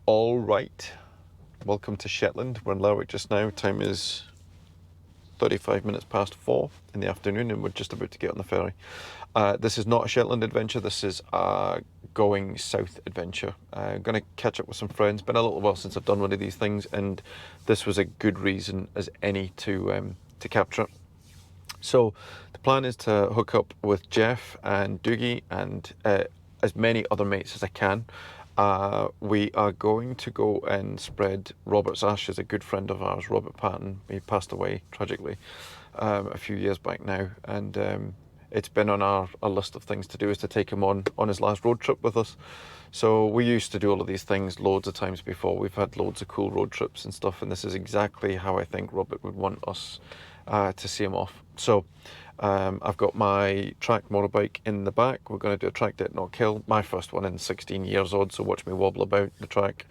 All right, welcome to Shetland. We're in Lerwick just now. Time is 35 minutes past 4 in the afternoon and we're just about to get on the ferry. This is not a Shetland adventure, this is a going south adventure. I'm going to catch up with some friends. Been a little while since I've done one of these things and this was a good reason as any to capture it. So the plan is to hook up with Jeff and Doogie and as many other mates as I can. We are going to go and spread Robert's ashes. A good friend of ours, Robert Paton, he passed away tragically a few years back now, and it's been on our list of things to do is to take him on his last road trip with us. So we used to do all of these things loads of times before. We've had loads of cool road trips and stuff, and this is exactly how I think Robert would want us to see him off. So I've got my track motorbike in the back. We're going to do a track day at Knockhill, my first one in 16 years odd, so watch me wobble about the track.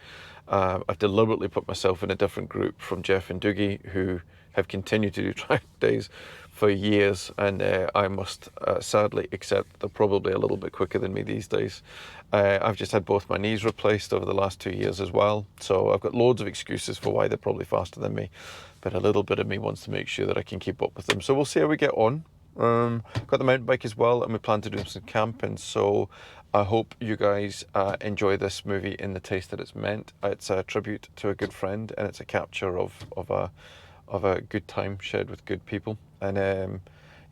I've deliberately put myself in a different group from Jeff and Doogie, who have continued to do track days for years, and I must sadly accept they're probably a little bit quicker than me these days. I've just had both my knees replaced over the last 2 years as well, so I've got loads of excuses for why they're probably faster than me, but a little bit of me wants to make sure that I can keep up with them. So we'll see how we get on. Got the mountain bike as well, and we plan to do some camping, so I hope you guys enjoy this movie in the taste that it's meant. It's a tribute to a good friend, and it's a capture of a good time shared with good people. And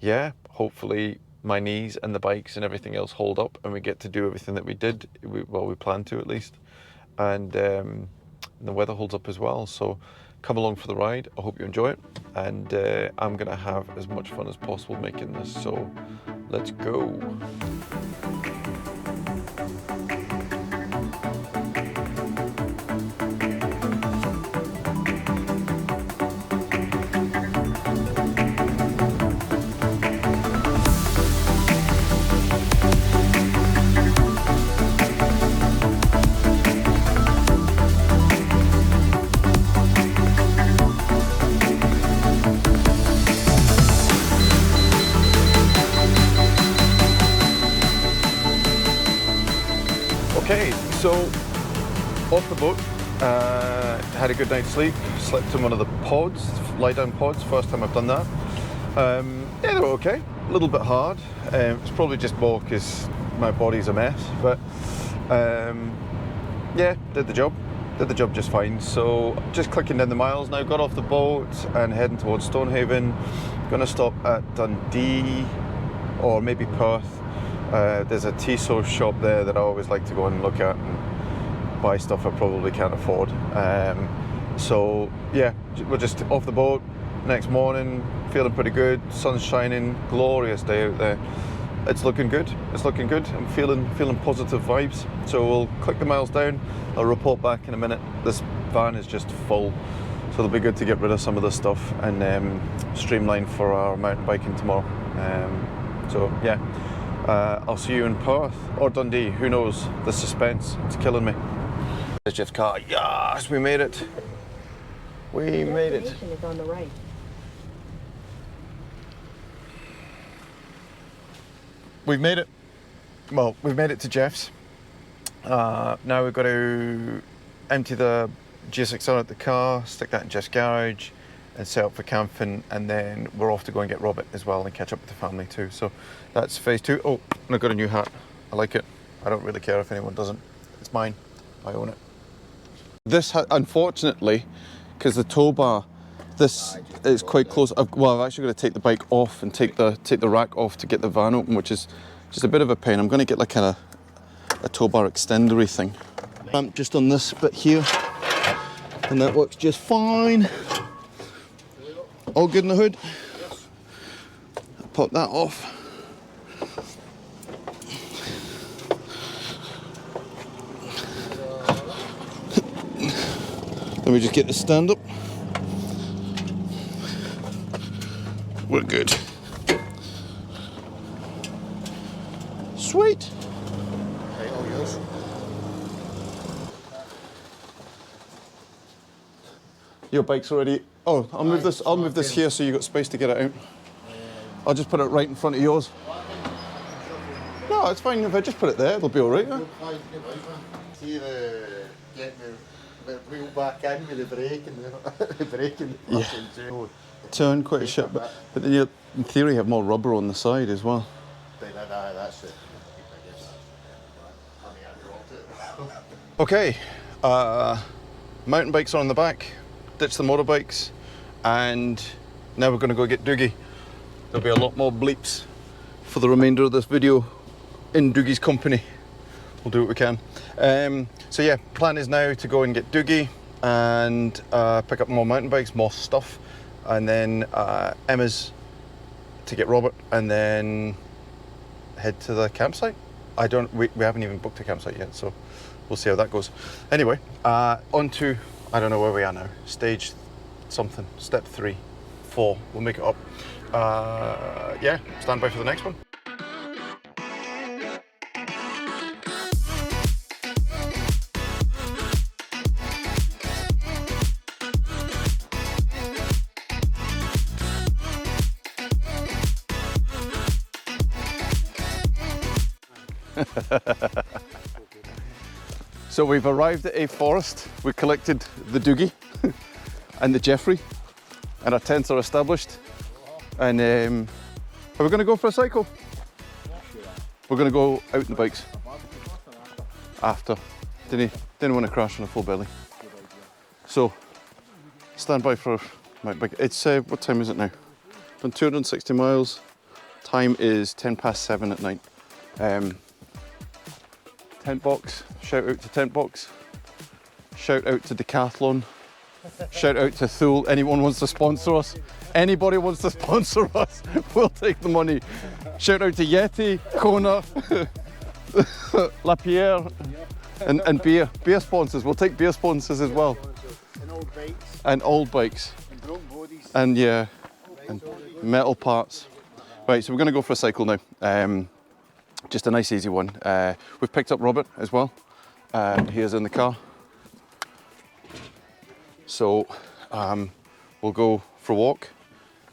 yeah, hopefully my knees and the bikes and everything else hold up and we get to do everything that we did, we plan to at least, and the weather holds up as well. So come along for the ride. I hope you enjoy it, and I'm gonna have as much fun as possible making this, so let's go. Okay, so off the boat, had a good night's sleep, slept in one of the pods, lie-down pods, first time I've done that. Yeah, they were okay, a little bit hard. It's probably just more because my body's a mess, but yeah, did the job just fine. So just clicking down the miles now, got off the boat and heading towards Stonehaven. Gonna stop at Dundee or maybe Perth. There's a tea sauce shop there that I always like to go and look at and buy stuff I probably can't afford. So yeah, we're just off the boat next morning, feeling pretty good, sun's shining, glorious day out there. It's looking good, I'm feeling positive vibes. So we'll click the miles down, I'll report back in a minute. This van is just full, so it'll be good to get rid of some of this stuff and streamline for our mountain biking tomorrow. So yeah. I'll see you in Perth or Dundee, who knows? The suspense, it's killing me. There's Jeff's car. Yes, we made it. We made it. The is on the right. We've made it. Well, we've made it to Jeff's. Now we've got to empty the GSXR at the car, stick that in Jeff's garage, and set up for camping, and then we're off to go and get Robert as well and catch up with the family too. So that's phase 2. Oh, and I got a new hat. I like it. I don't really care if anyone doesn't. It's mine. I own it. This, unfortunately, because the tow bar, this is quite close. I've actually got to take the bike off and take the rack off to get the van open, which is just a bit of a pain. I'm going to get like a tow bar extendery thing. I'm just on this bit here, and that works just fine. All good in the hood. Pop that off. Let me just get the stand up. We're good. Sweet. Okay, all yours. Your bike's already. Oh, I'll move this. I'll move this here so you got space to get it out. I'll just put it right in front of yours. No, it's fine. If I just put it there, it'll be all right. Yeah? See the getting the wheel back in with the brake and the brake and the fucking tail. Turn quite a shit, but then you, in theory, have more rubber on the side as well. That's it. Okay, mountain bikes are on the back, ditch the motorbikes, and now we're going to go get Doogie. There'll be a lot more bleeps for the remainder of this video in Doogie's company. We'll do what we can. So yeah, plan is now to go and get Doogie and pick up more mountain bikes, more stuff, and then Emma's to get Robert, and then head to the campsite. We haven't even booked a campsite yet, so we'll see how that goes. Anyway, on to, I don't know where we are now, stage something, step 3, 4, we'll make it up. Yeah, stand by for the next one. So we've arrived at a forest. We collected the Doogie and the Jeffrey, and our tents are established. And are we going to go for a cycle? We're going to go out in the bikes after. Didn't want to crash on a full belly. So stand by for my bike. It's what time is it now? Done 260 miles. Time is 7:10 at night. Tent Box, shout out to Tent Box, shout out to Decathlon, shout out to Thule. Anyone wants to sponsor us? Anybody wants to sponsor us? We'll take the money. Shout out to Yeti, Kona, Lapierre, and beer sponsors. We'll take beer sponsors as well. And old bikes. And old bikes. And broken bodies. And yeah, and metal parts. Right, so we're going to go for a cycle now. Just a nice easy one. We've picked up Robert as well. He is in the car. So we'll go for a walk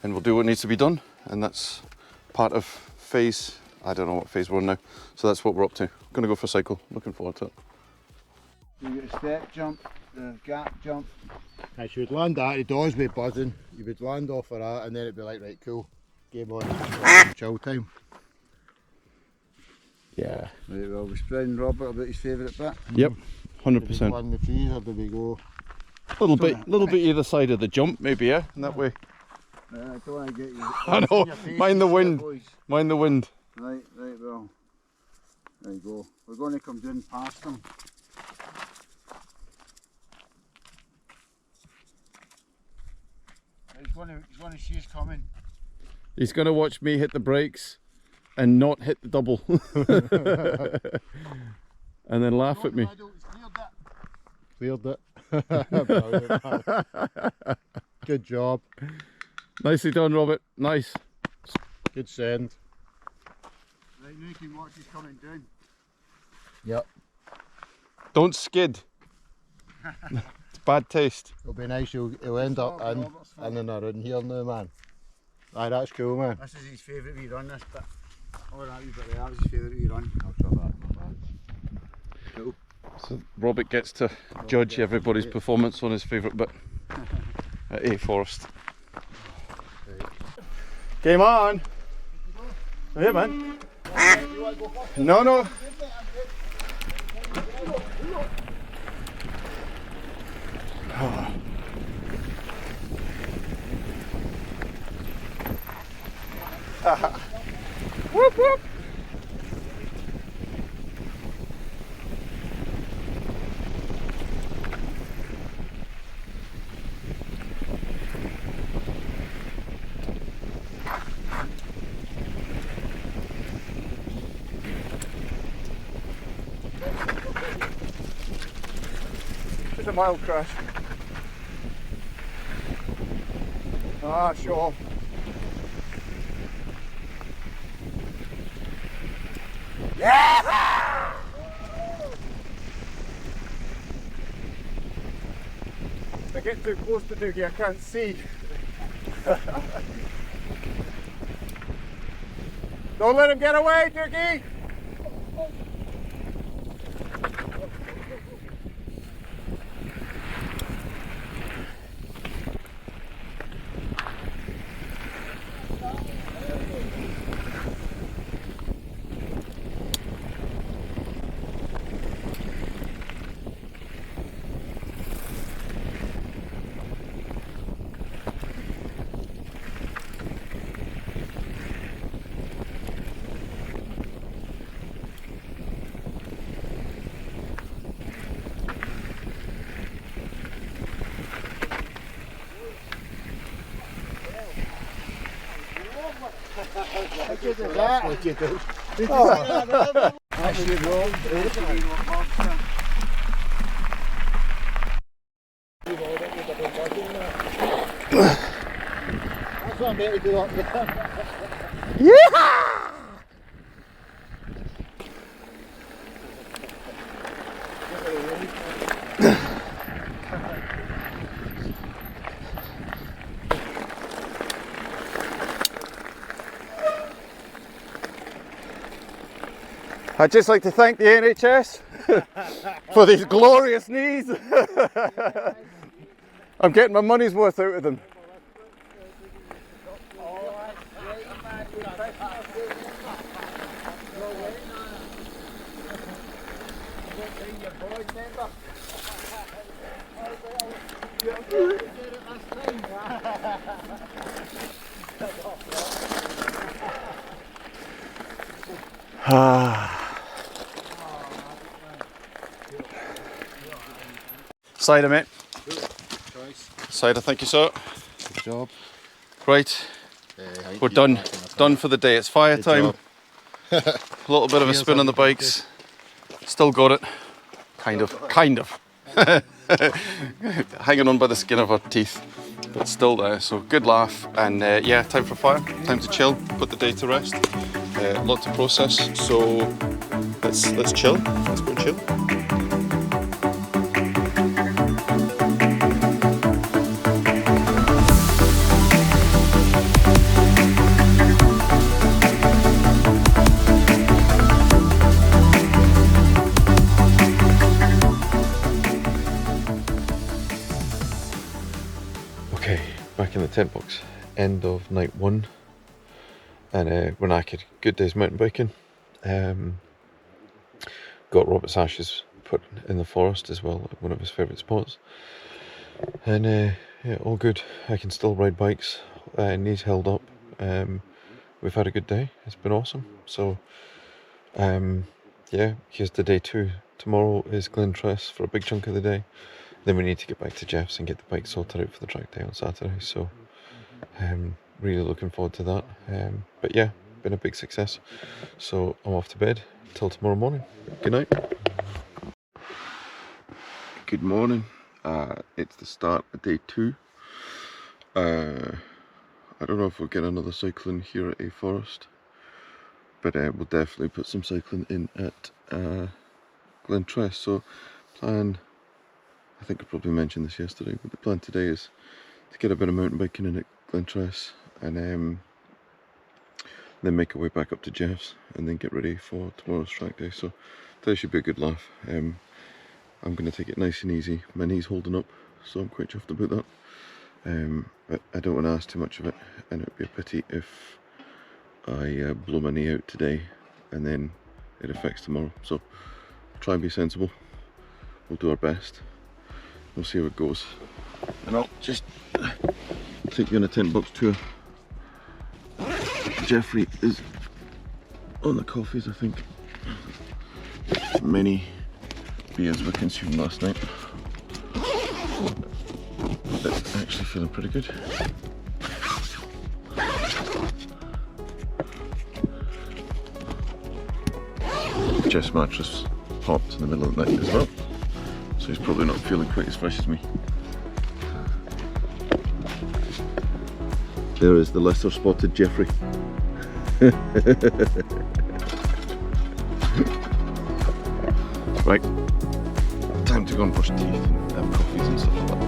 and we'll do what needs to be done. And that's part of phase, I don't know what phase we're on now. So that's what we're up to. Going to go for a cycle. Looking forward to it. You get a step jump, the gap jump. As you would land that, the doors would be buzzing. You would land off of that and then it'd be like, right, cool. Game on. Chill time. Yeah. Right, well, we're spreading Robert about his favourite bit. Yep, Did we 100%. climb the trees or did we go? Little bit either side of the jump, maybe, yeah? And that way. I don't want to get you. I know, mind the wind, Boys. mind the wind. Right, well. There you go. We're going to come down past them. He's going to see us coming. He's going to watch me hit the brakes and not hit the double. And then laugh at me. Cleared it. Brilliant, man. Good job. Nicely done, Robert. Nice. Good send. Right, now you can watch us coming down. Yep. Don't skid. It's bad taste. It'll be nice. He'll end up in and around here now, man. Aye, that's cool, man. This is his favourite wee run, this bit. Oh, that wee bit there, that was his favourite wee run. I'll try that. Cool. So Robert gets to judge everybody's performance on his favourite bit at A Forest. Game on! Yeah, man. No. Whoop whoop! It's a mild crash. Ah, sure. Yeah! If I get too close to Doogie, I can't see. Don't let him get away, Doogie! That's what you do. That's what I'm meant to do up there. I'd just like to thank the NHS for these glorious knees. I'm getting my money's worth out of them. Cider, mate. Cider, thank you, sir. Good job. Right, we're done. Done for the day. It's fire time. A little bit of a spin on the bikes. Still got it. Kind of. Hanging on by the skin of our teeth, but still there. So good laugh, and yeah, time for fire. Time to chill. Put the day to rest. Lot to process. So let's chill. Let's go chill. Okay, back in the tent box. End of night one, and we're knackered. Good day's mountain biking. Got Robert's ashes put in the forest as well, one of his favourite spots. And yeah, all good. I can still ride bikes. Knees held up. We've had a good day. It's been awesome. So yeah, here's the day two. Tomorrow is Glen Tress for a big chunk of the day. Then we need to get back to Jeff's and get the bike sorted out for the track day on Saturday. So really looking forward to that. But yeah, been a big success. So I'm off to bed till tomorrow morning. Good night. Good morning. It's the start of day two. I don't know if we'll get another cycling here at A Forest, but we'll definitely put some cycling in at Glen Tress. So plan, I think I probably mentioned this yesterday, but the plan today is to get a bit of mountain biking in at Glen Tress, and then make our way back up to Jeff's and then get ready for tomorrow's track day. So today should be a good laugh. I'm going to take it nice and easy. My knee's holding up, so I'm quite chuffed about that. But I don't want to ask too much of it, and it would be a pity if I blow my knee out today and then it affects tomorrow. So try and be sensible. We'll do our best. We'll see how it goes. And I'll just take you on a tent box tour. Jeffrey is on the coffees, I think. Many beers were consumed last night. But actually feeling pretty good. Jeff's mattress popped in the middle of the night as well, so he's probably not feeling quite as fresh as me. There is the lesser spotted Jeffrey. Right, time to go and brush teeth and have coffees and stuff like that.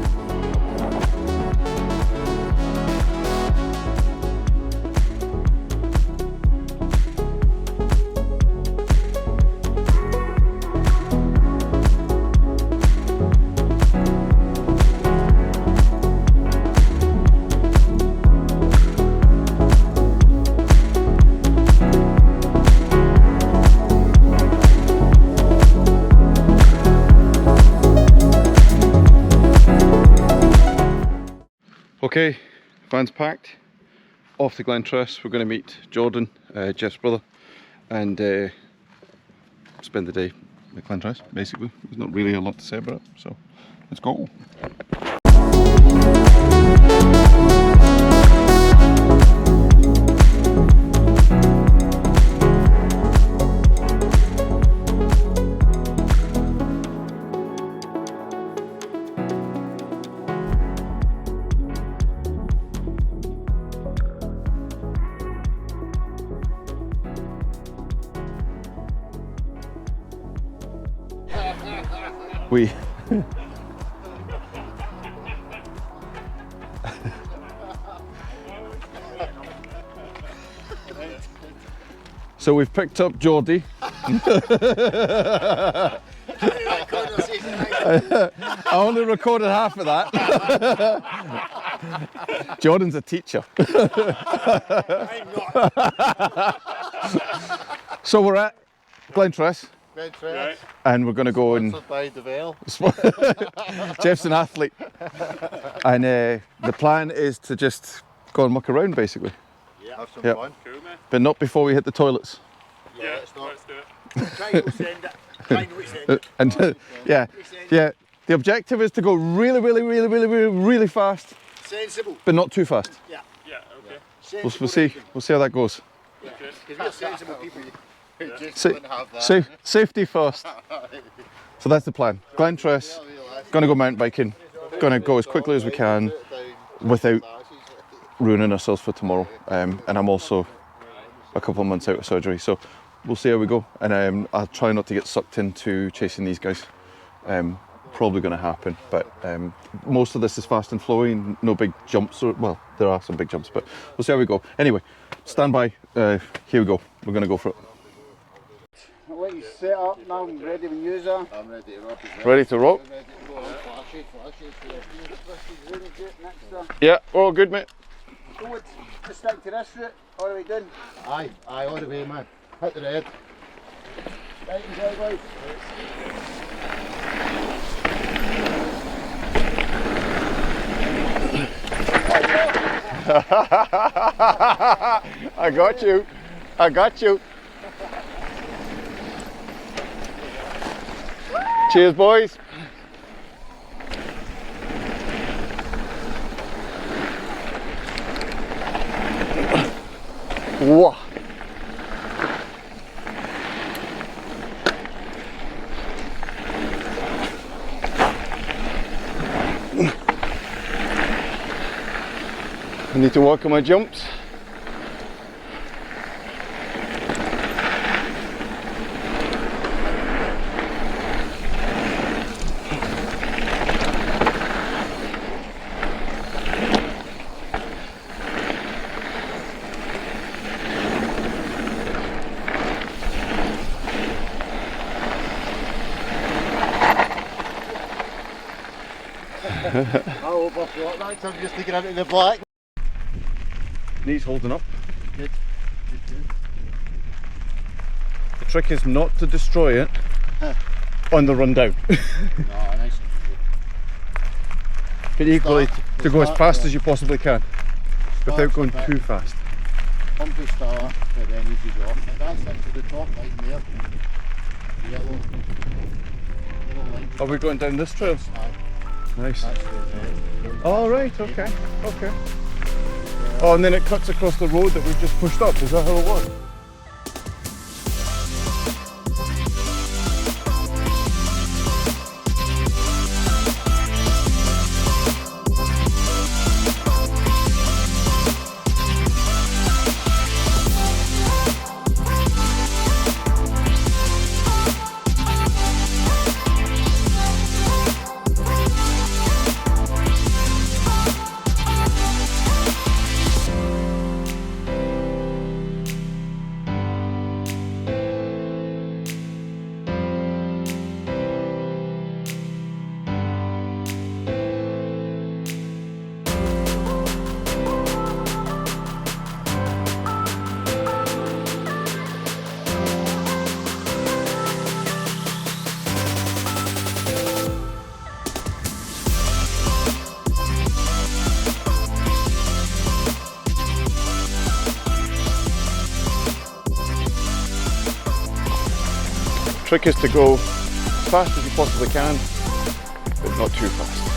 Okay, van's packed, off to Glen Tress. We're going to meet Jordan, Jeff's brother, and spend the day at Glen Tress, basically. There's not really a lot to say about it, so let's go. We so we've picked up Geordie. I only recorded half of that. Jordan's a teacher. So we're at Glen Tress. Glen Tress. And we're going to go and Sponsored by Deville. Jeff's an athlete, and the plan is to just go and muck around basically. Yeah. Have some Yep. fun. Cool, man. But not before we hit the toilets. Yeah, Let's not. let's do it. Try not to send it. Try not to send it. And yeah. The objective is to go really fast, Sensible. but not too fast. Yeah. Yeah, okay. We'll see how that goes. Okay. Because we're sensible people who just Sa- wouldn't have that. Safety first. So that's the plan. Glen Tress, gonna go mountain biking, gonna go as quickly as we can without ruining ourselves for tomorrow. And I'm also a couple of months out of surgery, so we'll see how we go. And I'll try not to get sucked into chasing these guys. Probably going to happen, but most of this is fast and flowy, no big jumps, or well, there are some big jumps, but we'll see how we go. Anyway, stand by, here we go, we're going to go for it. I'll let you set up now, I'm ready when you are. I'm ready to rock. Ready to rock? Ready to go on. Flashy. Next to Yeah, all good, mate. forward, to stick to this route, all the way down. Aye, all the way, man. Hit the red. Right and down, boys. I got you. Cheers, boys. Whoa. I need to work on my jumps. I overthought that, so I'm just thinking out in the black. Knees holding up. Good. The trick is not to destroy it on the run down. No, nice and easy. But equally to go as Start fast there. as you possibly can without Starts going a bit. too fast. Bumpy start, but then easy go. Like that's it to the top, right there. Yellow. Yellow line. Are we going down this trail? Aye, Nice. that's the All right, okay. Oh, and then it cuts across the road that we've just pushed up. Is that how it works? Trick is to go as fast as you possibly can, but not too fast.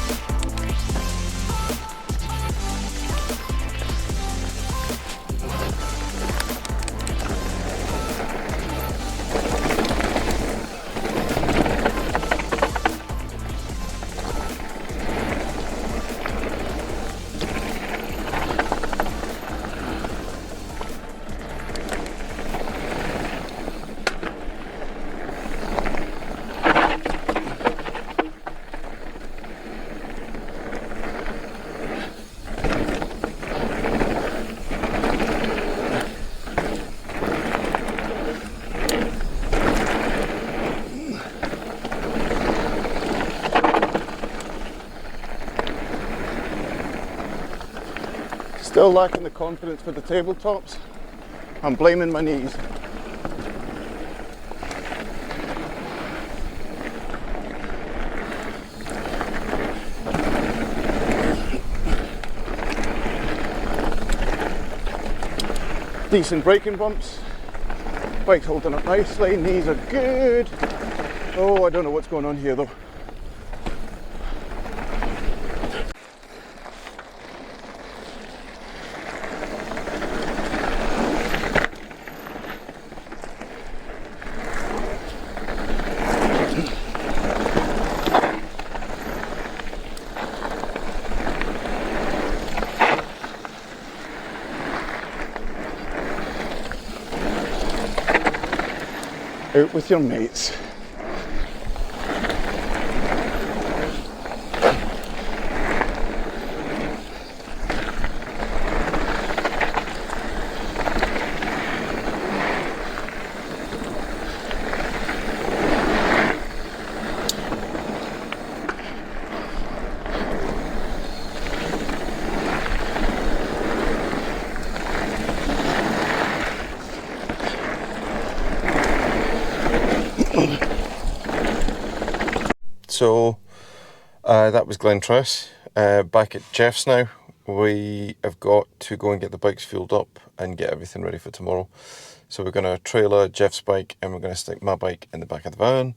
Still lacking the confidence for the tabletops. I'm blaming my knees. Decent braking bumps. Bike's holding up nicely, knees are good. Oh, I don't know what's going on here though. Out with your mates. So that was Glen Tress. Back at Jeff's now. We have got to go and get the bikes fueled up and get everything ready for tomorrow. So we're going to trailer Jeff's bike and we're going to stick my bike in the back of the van.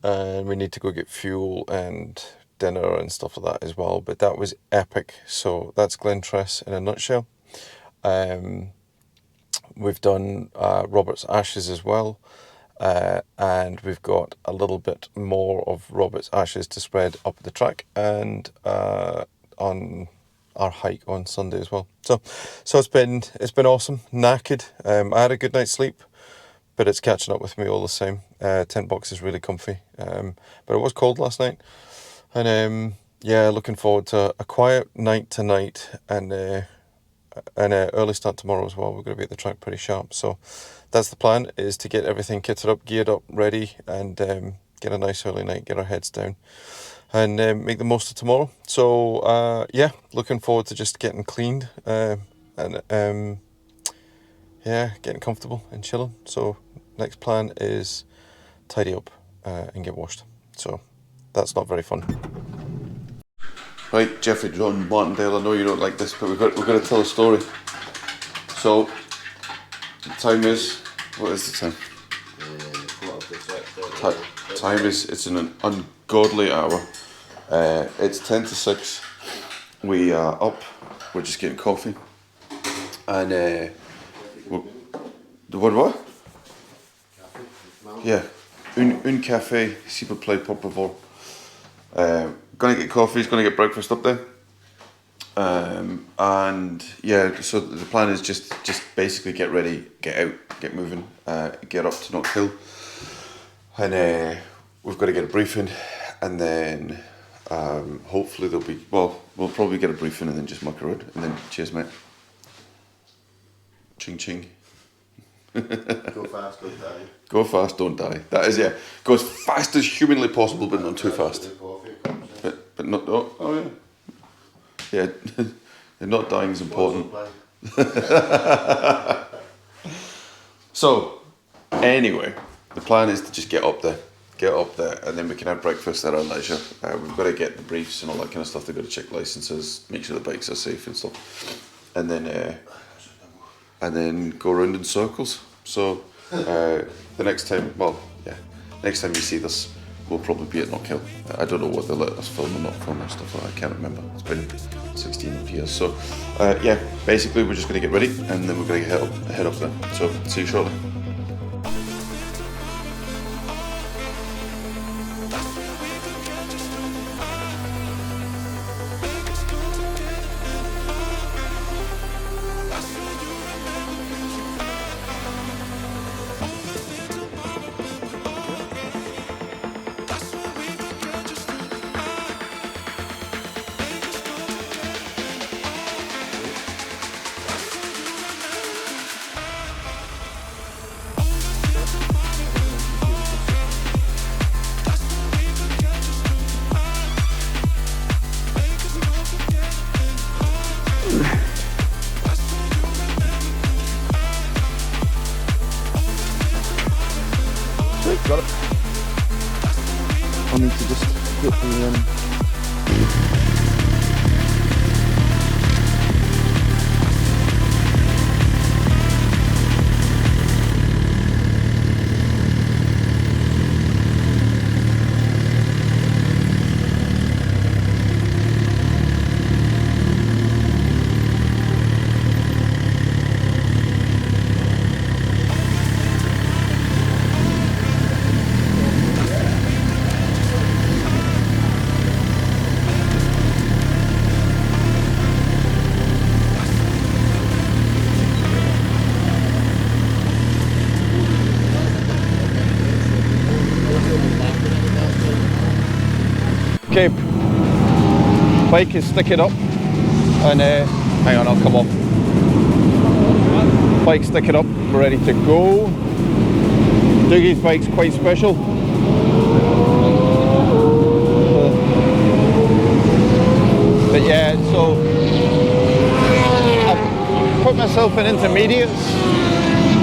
And we need to go get fuel and dinner and stuff like that as well. But that was epic. So that's Glen Tress in a nutshell. We've done Robert's Ashes as well. And we've got a little bit more of Robert's Ashes to spread up the track and on our hike on Sunday as well. So it's been awesome. Knackered. I had a good night's sleep, but it's catching up with me all the same. Tent box is really comfy, but it was cold last night, and yeah, looking forward to a quiet night tonight and an early start tomorrow as well. We're going to be at the track pretty sharp, so that's the plan, is to get everything kitted up, geared up, ready, and get a nice early night, get our heads down, and make the most of tomorrow. So yeah, looking forward to just getting cleaned and yeah, getting comfortable and chilling. So next plan is tidy up and get washed. So that's not very fun. Right, Jeffrey John Martindale, I know you don't like this, but we're going to tell a story. So the time is, what is the time? Time is, it's an ungodly hour. It's 5 to 6. We are up, we're just getting coffee. And what? Yeah, un café, s'il vous plaît, pour favor. Gonna get coffee, gonna get breakfast up there. And yeah, so the plan is just basically get ready, get out, get moving, get up to Knockhill, and we've got to get a briefing, and then hopefully there'll be, well, we'll probably get a briefing and then just muck around, and then cheers mate. Ching ching. Go fast, don't die. Go fast, don't die. That is, yeah, go as fast as humanly possible, but not too fast. But not, oh yeah. Yeah, not dying is important. So, anyway, the plan is to just get up there, and then we can have breakfast at our leisure. We've got to get the briefs and all that kind of stuff. They've got to check licenses, make sure the bikes are safe and stuff, and then go around in circles. So, the next time, well, yeah, next time you see this, we'll probably be at Knockhill. I don't know what they let us film or not film or stuff, I can't remember. It's been 16 years. So, yeah, basically we're just going to get ready and then we're going to head up there. So, see you shortly. Okay, bike is sticking up, and hang on, I'll come off. Bike sticking up, we're ready to go. Dougie's bike's quite special. But yeah, so I've put myself in intermediates,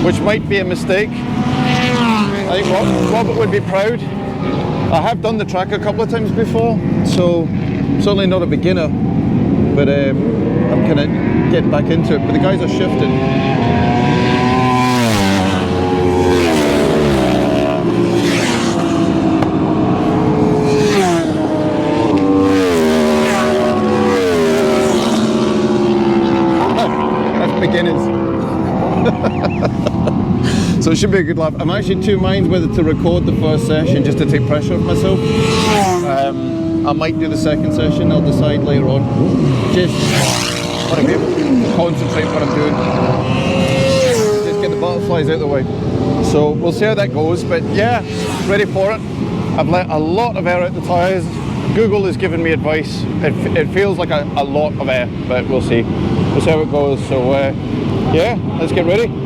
which might be a mistake. I think Robert would be proud. I have done the track a couple of times before, so certainly not a beginner, but I'm kind of getting back into it. But the guys are shifting. That's beginners. So it should be a good laugh. I'm actually in two minds whether to record the first session just to take pressure off myself. I might do the second session, I'll decide later on. Just want to be able to concentrate what I'm doing. Just get the butterflies out of the way. So we'll see how that goes, but yeah, ready for it. I've let a lot of air out the tyres. Google has given me advice. It feels like a lot of air, but we'll see. We'll see how it goes. So yeah, let's get ready.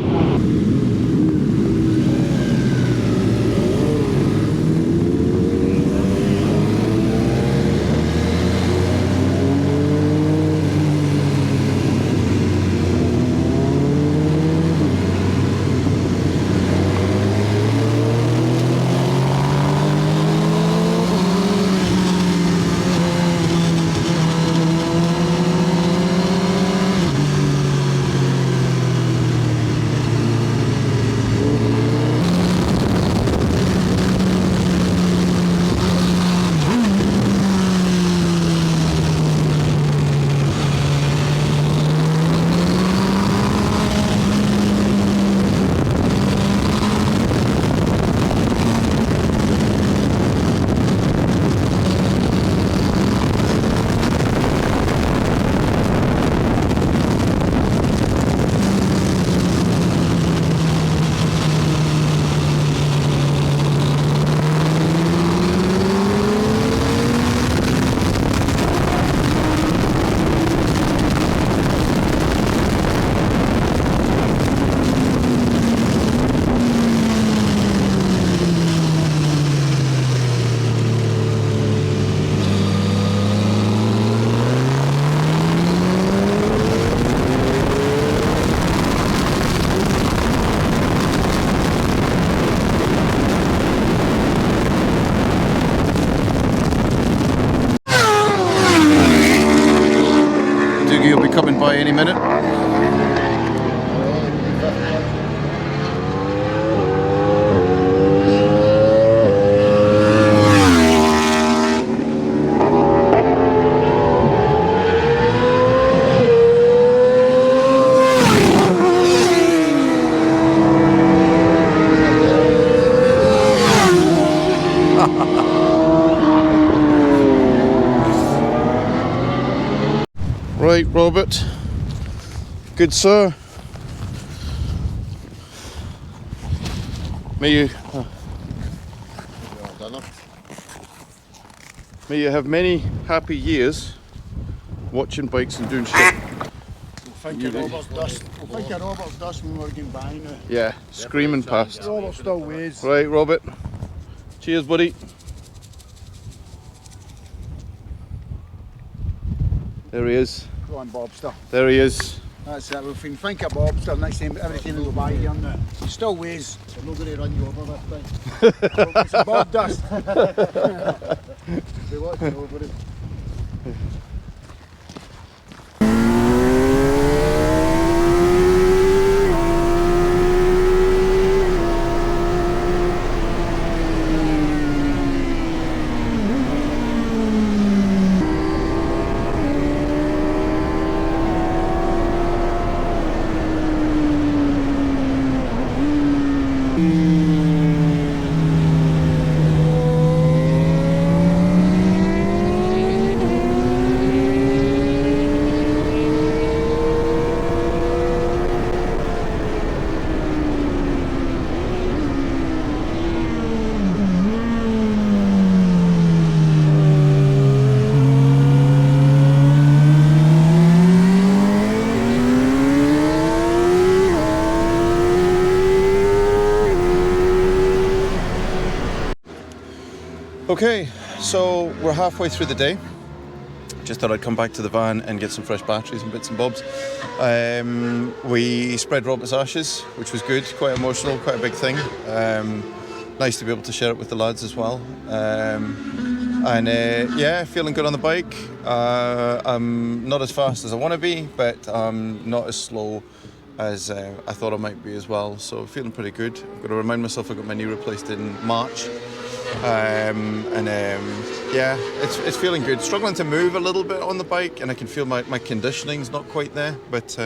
You'll be coming by any minute. Right, Robert. Good sir. May you have many happy years watching bikes and doing shit. Think of Robert's dust. Think of Robert's dust when we're getting by now. Yeah, screaming past. Robert still weighs. Right, Robert. Cheers, buddy. There he is. Go on, Bobster. There he is. That's it. If we can think of Bobster next time, everything will go by here now. He still weighs. We're not going to run you over this time. It's Bob dust. Be watching over it. Okay, so we're halfway through the day. Just thought I'd come back to the van and get some fresh batteries and bits and bobs. We spread Robert's ashes, which was good, quite emotional, quite a big thing. Nice to be able to share it with the lads as well. Yeah, feeling good on the bike. I'm not as fast as I want to be, but I'm not as slow as I thought I might be as well. So feeling pretty good. I've got to remind myself I got my knee replaced in March. Yeah, it's feeling good. Struggling to move a little bit on the bike, and I can feel my conditioning's not quite there. But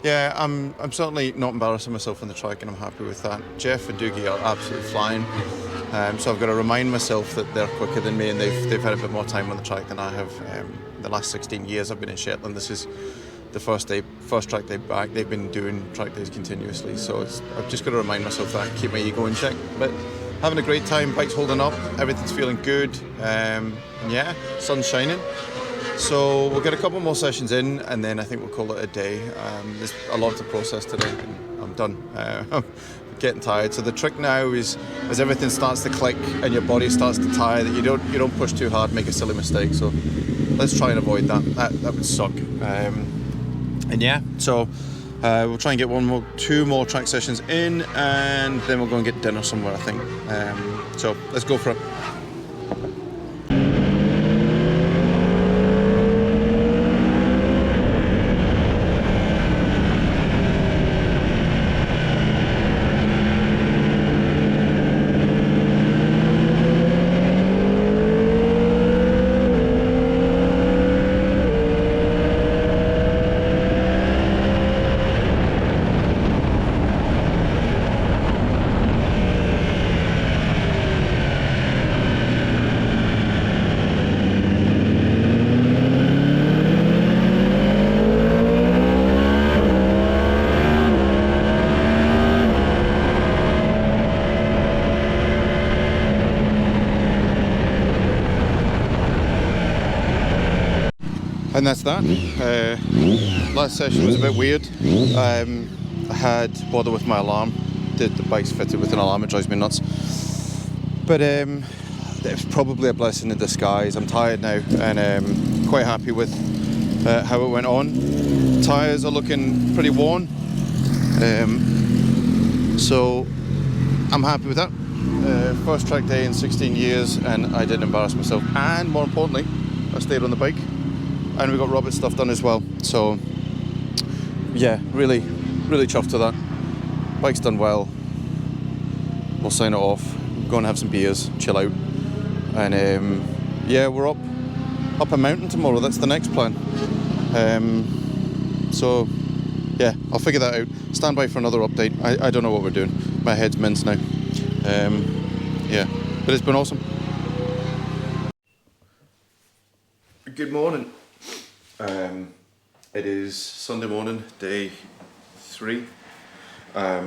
yeah, I'm certainly not embarrassing myself on the track, and I'm happy with that. Jeff and Doogie are absolutely flying. So I've got to remind myself that they're quicker than me, and they've had a bit more time on the track than I have. The last 16 years I've been in Shetland, this is the first track day back. They've been doing track days continuously, so I've just got to remind myself that, keep my ego in check. But having a great time, bike's holding up, everything's feeling good, and yeah, sun's shining. So we'll get a couple more sessions in, and then I think we'll call it a day. There's a lot to process today, and I'm done. I'm getting tired. So the trick now is, as everything starts to click and your body starts to tire, that you don't push too hard, make a silly mistake. So let's try and avoid that. That would suck. And yeah, so we'll try and get two more track sessions in, and then we'll go and get dinner somewhere, I think. So let's go for it. And that's that. Last session was a bit weird. I had bother with my alarm. The bike's fitted with an alarm, it drives me nuts. But it was probably a blessing in disguise. I'm tired now, and quite happy with how it went on. Tyres are looking pretty worn, so I'm happy with that. First track day in 16 years, and I didn't embarrass myself. And more importantly, I stayed on the bike. And we got Robert's stuff done as well. So yeah, really chuffed to that. Bike's done well. We'll sign it off, go and have some beers, chill out. And yeah, we're up a mountain tomorrow. That's the next plan. So yeah, I'll figure that out. Stand by for another update. I don't know what we're doing. My head's mince now. Yeah, but it's been awesome. Good morning. It is Sunday morning, day 3. If I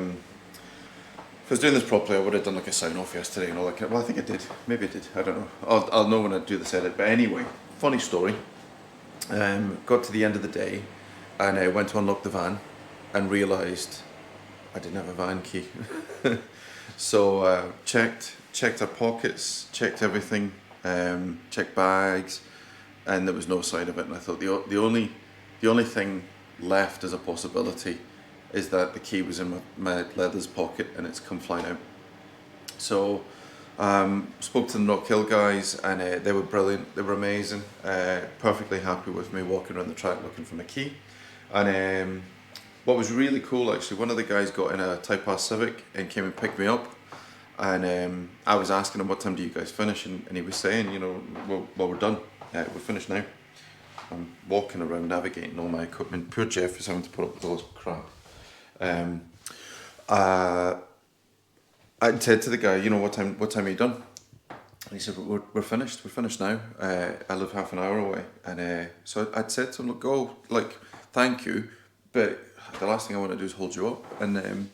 was doing this properly, I would have done like a sign off yesterday and all that. Well, I think I did. Maybe I did. I don't know. I'll know when I do this edit. But anyway, funny story. Got to the end of the day, and I went to unlock the van, and realised I didn't have a van key. So checked our pockets, checked everything, checked bags. And there was no sign of it, and I thought the only thing left as a possibility is that the key was in my leathers pocket and it's come flying out. So spoke to the Knockhill guys, and they were brilliant, they were amazing, perfectly happy with me walking around the track looking for my key. And what was really cool, actually, one of the guys got in a Type R Civic and came and picked me up, and I was asking him, what time do you guys finish, and he was saying, you know, well we're done. We're finished now. I'm walking around navigating all my equipment. Poor Jeff is having to put up with all this crap. I said to the guy, you know, what time are you done? And he said, we're finished. We're finished now. I live half an hour away. And so I'd said to him, look, go, like, thank you, but the last thing I want to do is hold you up. And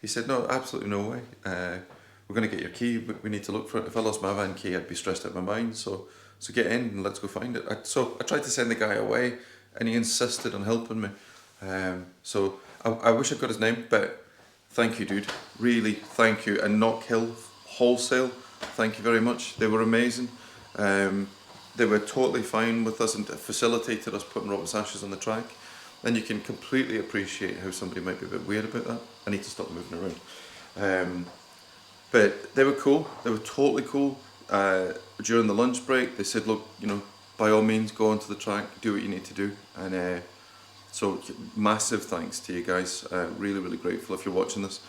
he said, no, absolutely no way. We're going to get your key, but we need to look for it. If I lost my van key, I'd be stressed out of my mind. So get in and let's go find it. So I tried to send the guy away, and he insisted on helping me. So I wish I got his name, but thank you, dude. Really, thank you. And Knockhill Wholesale, thank you very much. They were amazing. They were totally fine with us and facilitated us putting Robert's ashes on the track. Then you can completely appreciate how somebody might be a bit weird about that. I need to stop moving around. But they were cool. They were totally cool. During the lunch break, they said, look, you know, by all means, go onto the track, do what you need to do. And so massive thanks to you guys. Really, really grateful if you're watching this.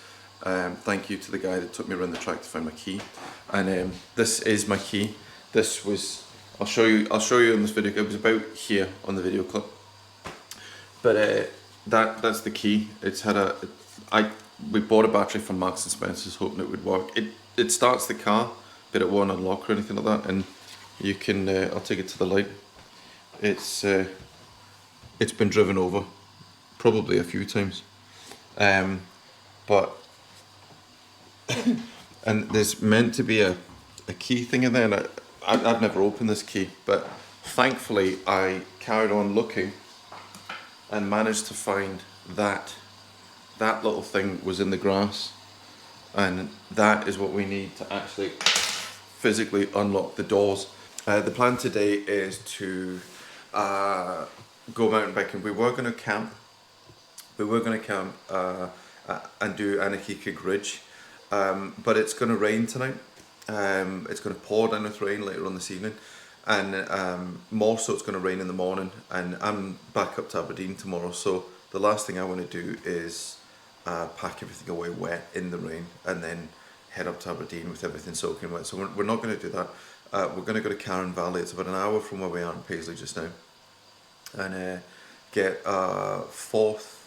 Thank you to the guy that took me around the track to find my key. And this is my key. This was, I'll show you in this video. It was about here on the video clip. But that's the key. It's had we bought a battery from Marks and Spencer's hoping it would work. It starts the car, but it won't unlock or anything like that. And you can, I'll take it to the light. It's been driven over, probably a few times. But and there's meant to be a key thing in there, and I've never opened this key, but thankfully I carried on looking and managed to find that little thing was in the grass, and that is what we need to actually physically unlock the doors. The plan today is to go mountain biking. We were going to camp and do Anakikig Ridge, but it's going to rain tonight. It's going to pour down with rain later on this evening, and more so it's going to rain in the morning, and I'm back up to Aberdeen tomorrow, so the last thing I want to do is pack everything away wet in the rain and then head up to Aberdeen with everything soaking wet. So we're not going to do that. We're going to go to Carron Valley. It's about an hour from where we are in Paisley just now, and get a fourth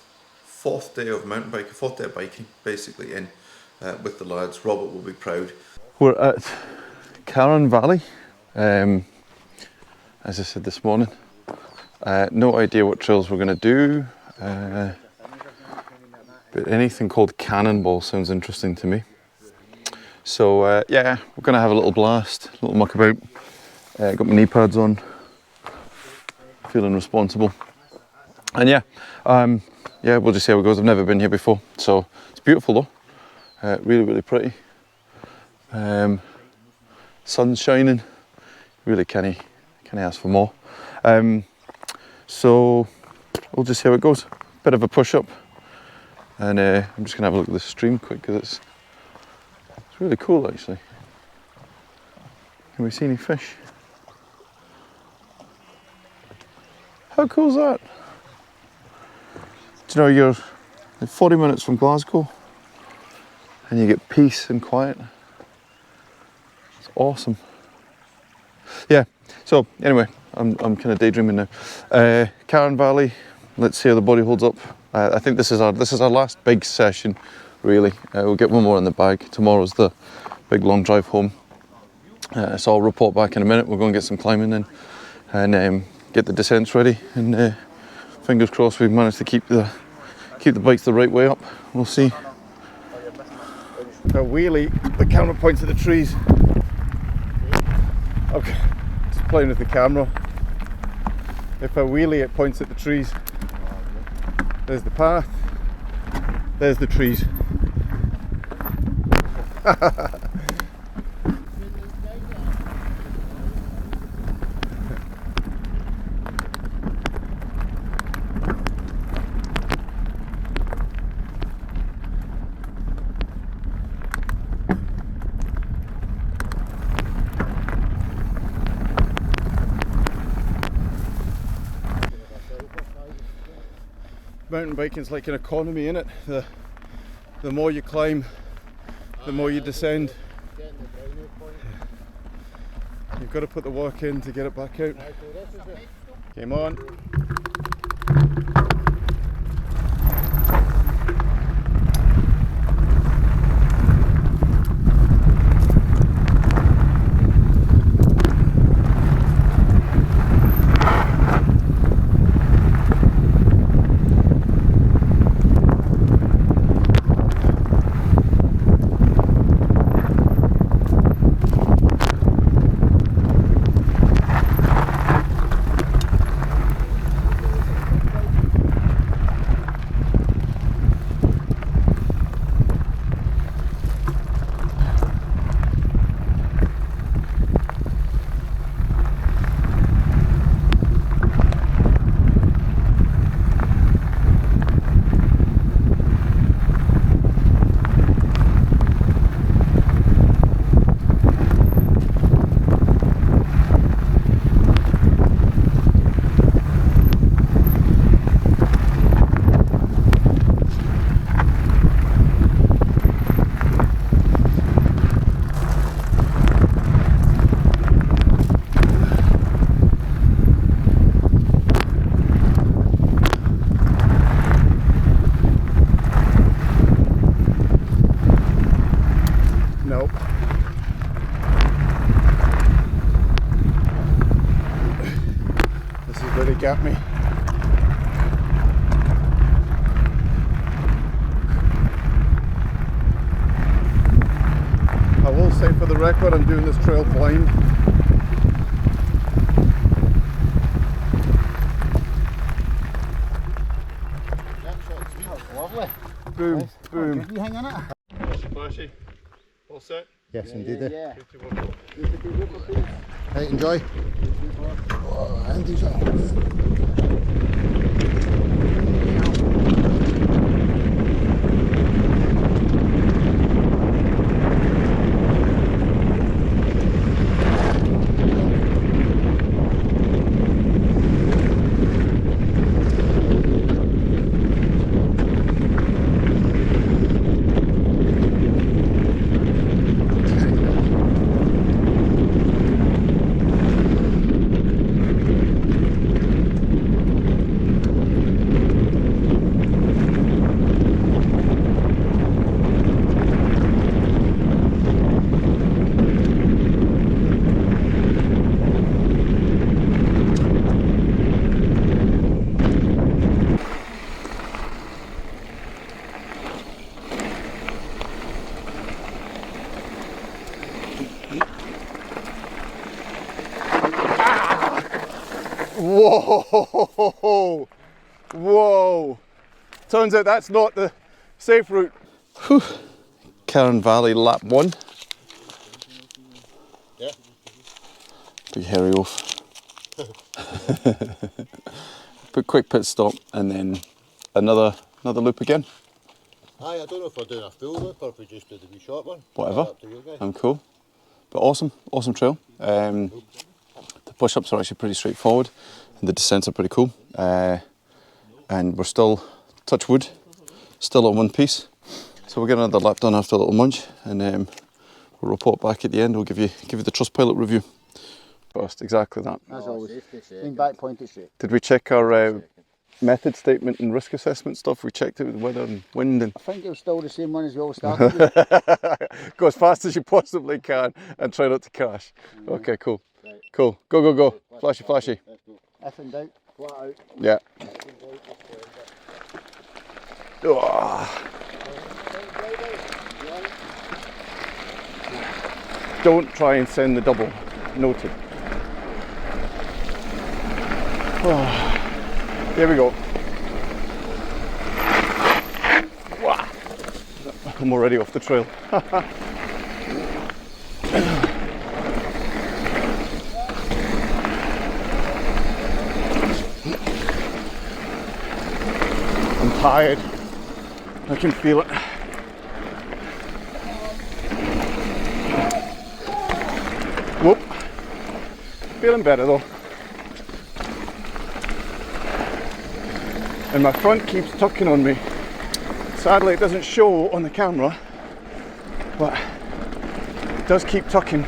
day of mountain biking, fourth day of biking basically in with the lads. Robert will be proud. We're at Carron Valley, as I said this morning. No idea what trails we're going to do, but anything called Cannonball sounds interesting to me. So yeah, we're going to have a little blast, a little muck about. Got my knee pads on, feeling responsible. And yeah, yeah, we'll just see how it goes. I've never been here before, so it's beautiful though. Really, really pretty. Sun's shining. Really can't ask for more. So we'll just see how it goes. Bit of a push up, and I'm just gonna have a look at the stream quick because it's really cool actually. Can we see any fish? How cool is that? Do you know you're 40 minutes from Glasgow and you get peace and quiet? It's awesome. Yeah, so anyway, I'm kind of daydreaming now. Carron Valley, let's see how the body holds up. I think this is our last big session, really. We'll get one more in the bag. Tomorrow's the big long drive home. So I'll report back in a minute. We'll go and get some climbing in and get the descents ready. And fingers crossed we've managed to keep the bikes the right way up. We'll see. A wheelie, the camera points at the trees. Okay, just playing with the camera. If I wheelie, it points at the trees. There's the path. There's the trees. Mountain biking's like an economy, innit? The more you climb, the more you descend. You've got to put the work in to get it back out. Game on. really get me. I will say for the record, I'm doing this trail blind. Lovely. Boom, Nice. boom. Good wee hang on it. Flashy. All set? Yes, indeed. Yeah. Right, enjoy. Oh, Andy's on. Whoa! Whoa! Turns out that's not the safe route. Whew. Carron Valley lap 1. Yeah. Big hairy oaf. But quick pit stop and then another loop again. Aye, I don't know if we're doing a full loop or if we just do the wee short one. Whatever. Up to you guys. I'm cool. But awesome trail. The push-ups are actually pretty straightforward and the descents are pretty cool. And we're still, touch wood, still on one piece. So we'll get another lap done after a little munch and we'll report back at the end. We'll give you the Trustpilot review. First, exactly that. As always. Lean back, point it straight. Did we check our method statement and risk assessment stuff? We checked it with weather and wind and... I think it was still the same one as we all started with. Go as fast as you possibly can and try not to crash. Okay, cool. Right. Cool. Go, go, go. Flashy, flashy. Let's go. If in doubt, flat out. Yeah. Oh. Don't try and send the double. Noted. Oh. There we go. Wow. I'm already off the trail. I'm tired. I can feel it. Whoop. Feeling better though. And my front keeps tucking on me. Sadly it doesn't show on the camera, but it does keep tucking.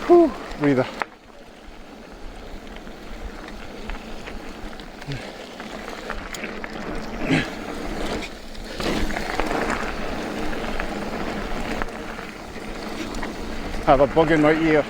Whew, breather. I have a bug in my ear.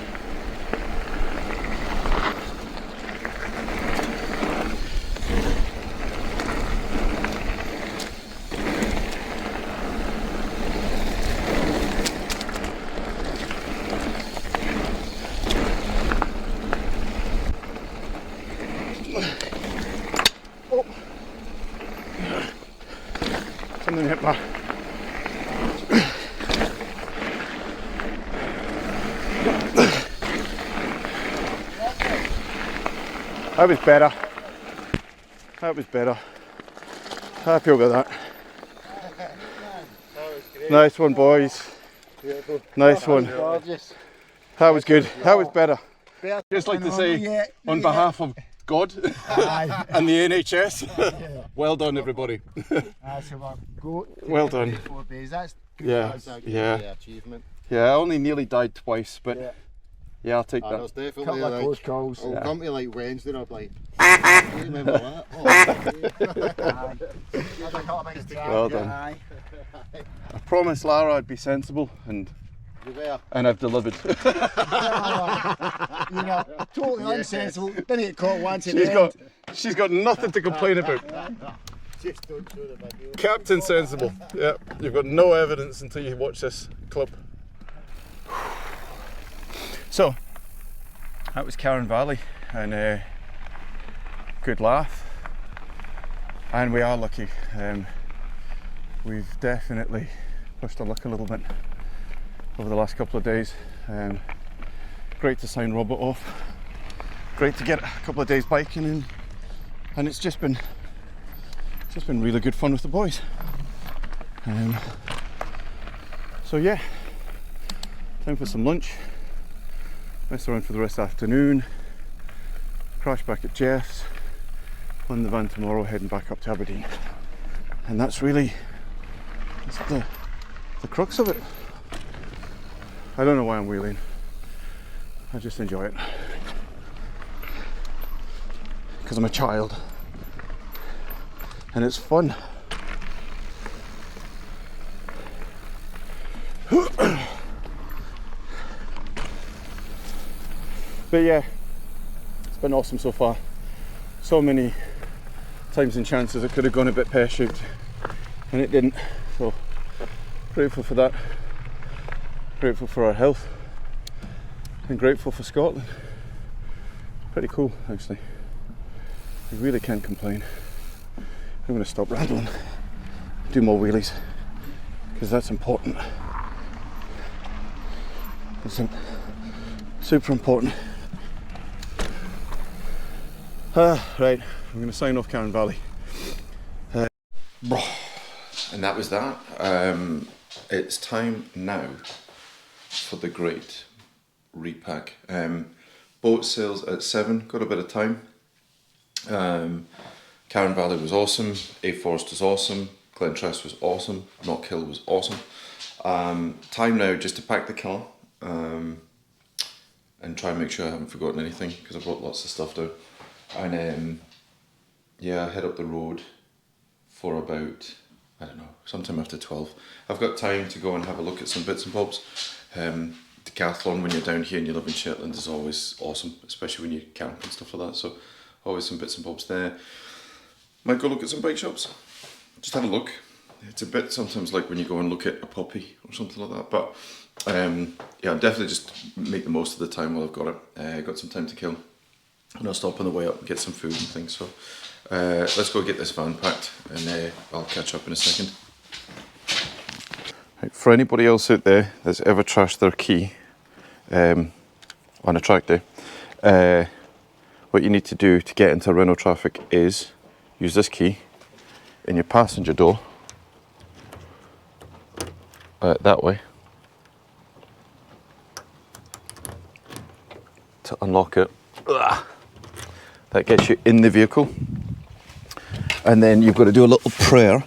Something hit my... That was better. That was better. Happy about that. That was great. Nice one, boys. Nice one. Gorgeous. That was good. That was better. Better. Just like to No, say, not yet, on not behalf of God Aye. and the NHS, well done, everybody. Aye, so we'll go. Well done. 4 days. That's good. Yeah, That's a good yeah, achievement. yeah. I only nearly died twice, but Yeah. yeah, I'll take And that. there's definitely Couple of like, close calls. I'll Yeah. come to like Wednesday and I'll be like, do you remember that? Oh, Aye. that's a couple of things to get. Well done. Aye. I promised Lara I'd be sensible, and You there? I've delivered. You know, totally unsensible. Didn't get caught once at She's the end. she's got nothing to complain about. Just don't show the video. Captain Sensible. Yeah, you've got no evidence until you watch this clip. So, that was Carron Valley, and good laugh. And we are lucky. We've definitely pushed our luck a little bit over the last couple of days. Great to sign Robert off. Great to get a couple of days biking in, and it's just been really good fun with the boys. So yeah, time for some lunch. Mess around for the rest of the afternoon. Crash back at Jeff's. On the van tomorrow, heading back up to Aberdeen. And that's the crux of it. I don't know why I'm wheeling. I just enjoy it. Because I'm a child. And it's fun. But yeah, it's been awesome so far. So many times and chances it could have gone a bit pear-shaped, and it didn't. So grateful for that. Grateful for our health, and grateful for Scotland. Pretty cool, actually. I really can't complain. I'm going to stop rambling, do more wheelies, because that's important. It's super important. Right, I'm going to sign off Carron Valley. And that was that. It's time now for the great repack. Boat sails at 7, got a bit of time. Carron Valley was awesome, A Forest was awesome, Glen Tress was awesome, Knockhill was awesome. Time now just to pack the car and try and make sure I haven't forgotten anything, because I brought lots of stuff down. And yeah, head up the road for about, I don't know, sometime after 12. I've got time to go and have a look at some bits and bobs. Decathlon when you're down here and you live in Shetland is always awesome, especially when you camp and stuff like that, so always some bits and bobs there. Might go look at some bike shops, just have a look. It's a bit sometimes like when you go and look at a puppy or something like that, but yeah, definitely just make the most of the time while I've got it. Got some time to kill, and I'll stop on the way up and get some food and things. So let's go get this van packed, and I'll catch up in a second. Right, for anybody else out there that's ever trashed their key on a track day, what you need to do to get into Renault traffic is use this key in your passenger door that way to unlock it. That gets you in the vehicle, and then you've got to do a little prayer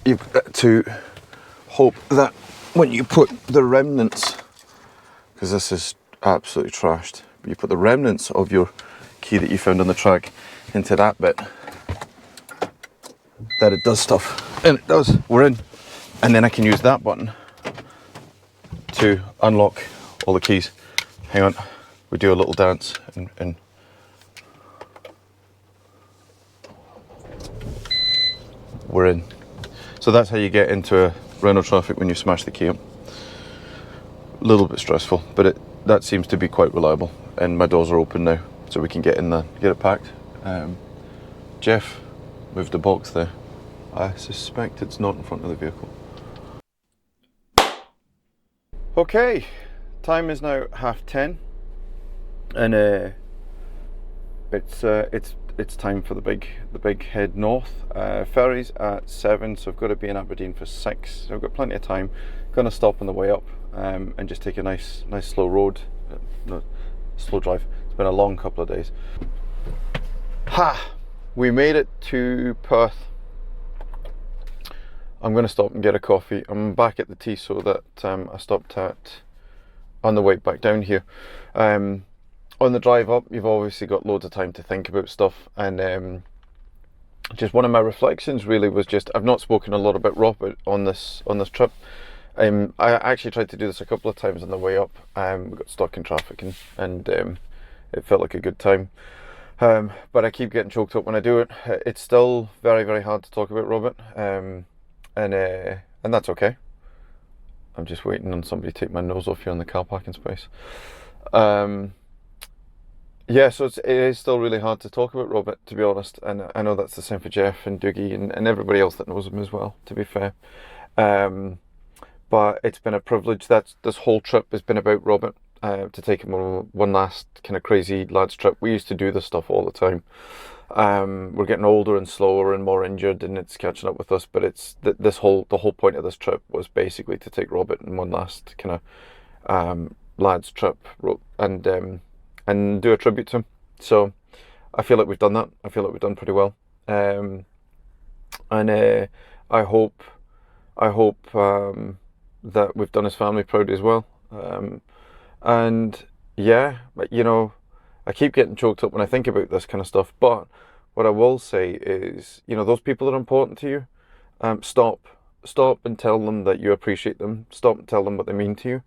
you've got to hope that when you put the remnants, because this is absolutely trashed, but you put the remnants of your key that you found on the track into that bit, that it does stuff. And it does. We're in. And then I can use that button to unlock all the keys. Hang on, we do a little dance and we're in. So that's how you get into a Renault traffic when you smash the key up. A little bit stressful, but that seems to be quite reliable. And my doors are open now, so we can get in there, get it packed. Jeff moved a box there. I suspect it's not in front of the vehicle. Okay, time is now 10:30, and it's it's time for the big head north. Ferry's at 7, so I've got to be in Aberdeen for 6. So I've got plenty of time. Gonna stop on the way up and just take a nice slow road, no, slow drive. It's been a long couple of days. Ha! We made it to Perth. I'm going to stop and get a coffee. I'm back at the tea so that I stopped at on the way back down here. On the drive up, you've obviously got loads of time to think about stuff, and just one of my reflections really was just I've not spoken a lot about Robert on this trip. I actually tried to do this a couple of times on the way up. We got stuck in traffic and it felt like a good time. But I keep getting choked up when I do it. It's still very, very hard to talk about Robert, and that's okay. I'm just waiting on somebody to take my nose off here in the car parking space. Yeah, so it is still really hard to talk about Robert, to be honest, and I know that's the same for Jeff and Doogie and everybody else that knows him as well, to be fair. But it's been a privilege. This whole trip has been about Robert. To take him on one last kind of crazy lads trip. We used to do this stuff all the time. We're getting older and slower and more injured, and it's catching up with us. But it's the whole point of this trip was basically to take Robert on one last kind of lads trip and do a tribute to him. So I feel like we've done that. I feel like we've done pretty well. And I hope that we've done his family proud as well. And yeah, you know, I keep getting choked up when I think about this kind of stuff, but what I will say is, you know, those people that are important to you, stop and tell them that you appreciate them. Stop and tell them what they mean to you.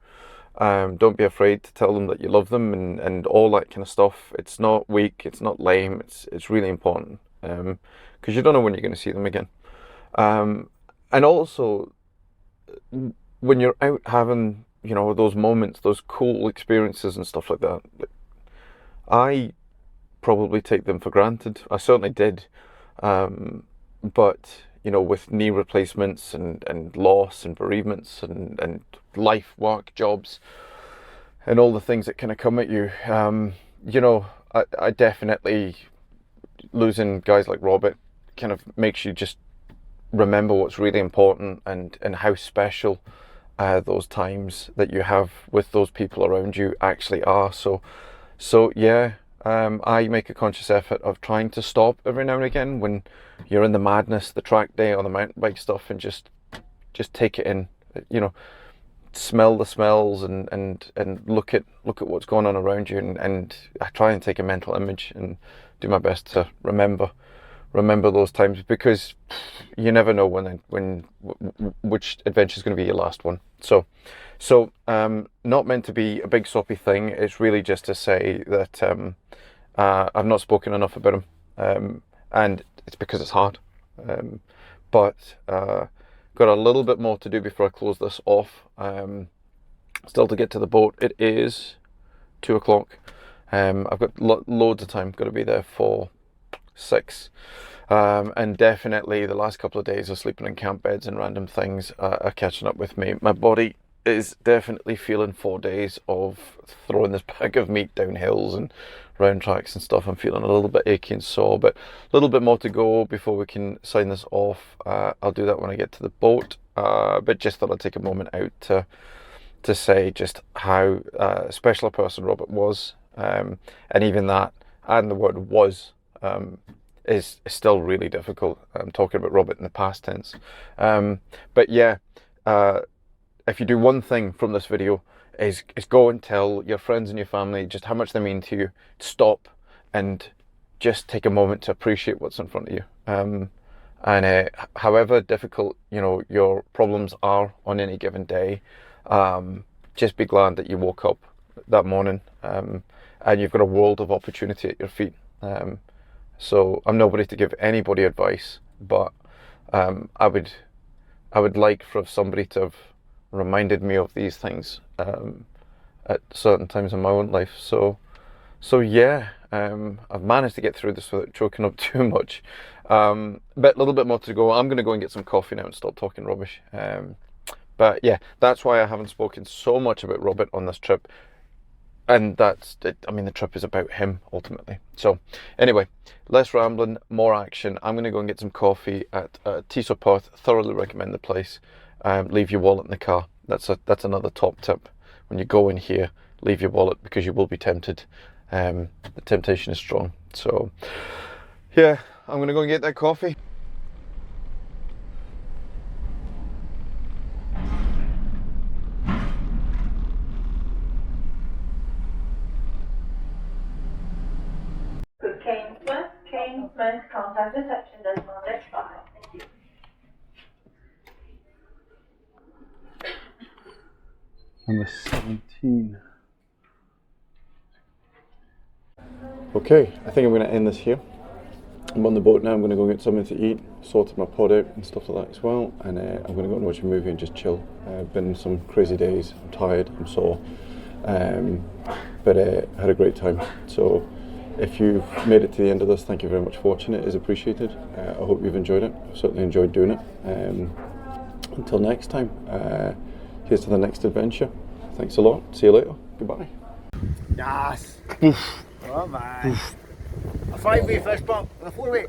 Don't be afraid to tell them that you love them and all that kind of stuff. It's not weak, it's not lame, it's really important, because you don't know when you're going to see them again. And also, when you're out having, you know, those moments, those cool experiences and stuff like that, I probably take them for granted. I certainly did. But, you know, with knee replacements and loss and bereavements and life, work, jobs, and all the things that kind of come at you, you know, I definitely, losing guys like Robert kind of makes you just remember what's really important and how special those times that you have with those people around you actually are. So yeah, I make a conscious effort of trying to stop every now and again when you're in the madness, the track day or the mountain bike stuff, and just take it in. You know, smell the smells and look at what's going on around you, and I try and take a mental image and do my best to remember those times, because you never know which adventure is going to be your last one. So not meant to be a big soppy thing. It's really just to say that I've not spoken enough about him, and it's because it's hard. But got a little bit more to do before I close this off. Still to get to the boat. It is 2 o'clock. I've got loads of time. Got to be there for 6. And definitely the last couple of days of sleeping in camp beds and random things are catching up with me. My body is definitely feeling 4 days of throwing this bag of meat down hills and round tracks and stuff. I'm feeling a little bit achy and sore, but a little bit more to go before we can sign this off. I'll do that when I get to the boat, but just thought I'd take a moment out to say just how special a person Robert was, and even that, adding the word was, is still really difficult. I'm talking about Robert in the past tense. But yeah, if you do one thing from this video, is go and tell your friends and your family just how much they mean to you. Stop and just take a moment to appreciate what's in front of you. And however difficult, you know, your problems are on any given day, just be glad that you woke up that morning, and you've got a world of opportunity at your feet. So I'm nobody to give anybody advice, but I would like for somebody to have reminded me of these things at certain times in my own life. So yeah, I've managed to get through this without choking up too much. But a little bit more to go. I'm going to go and get some coffee now and stop talking rubbish. But yeah, that's why I haven't spoken so much about Robert on this trip. and that's it. I mean, the trip is about him ultimately. So anyway, less rambling, more action. I'm going to go and get some coffee at Tisoport. Thoroughly recommend the place. Leave your wallet in the car. That's another top tip. When you go in here, leave your wallet, because you will be tempted. The temptation is strong. So yeah, I'm going to go and get that coffee. Keynesmith, contact reception decimal next 5. Thank you. Number 17. Okay, I think I'm going to end this here. I'm on the boat now. I'm going to go get something to eat, sorted my pod out and stuff like that as well, and I'm going to go and watch a movie and just chill. Been some crazy days. I'm tired, I'm sore, but I had a great time. So if you've made it to the end of this, thank you very much for watching. It is appreciated. I hope you've enjoyed it. I've certainly enjoyed doing it. Until next time, here's to the next adventure. Thanks a lot. See you later. Goodbye. Nice. Oh man. A 5-way fish bump and a 4-way.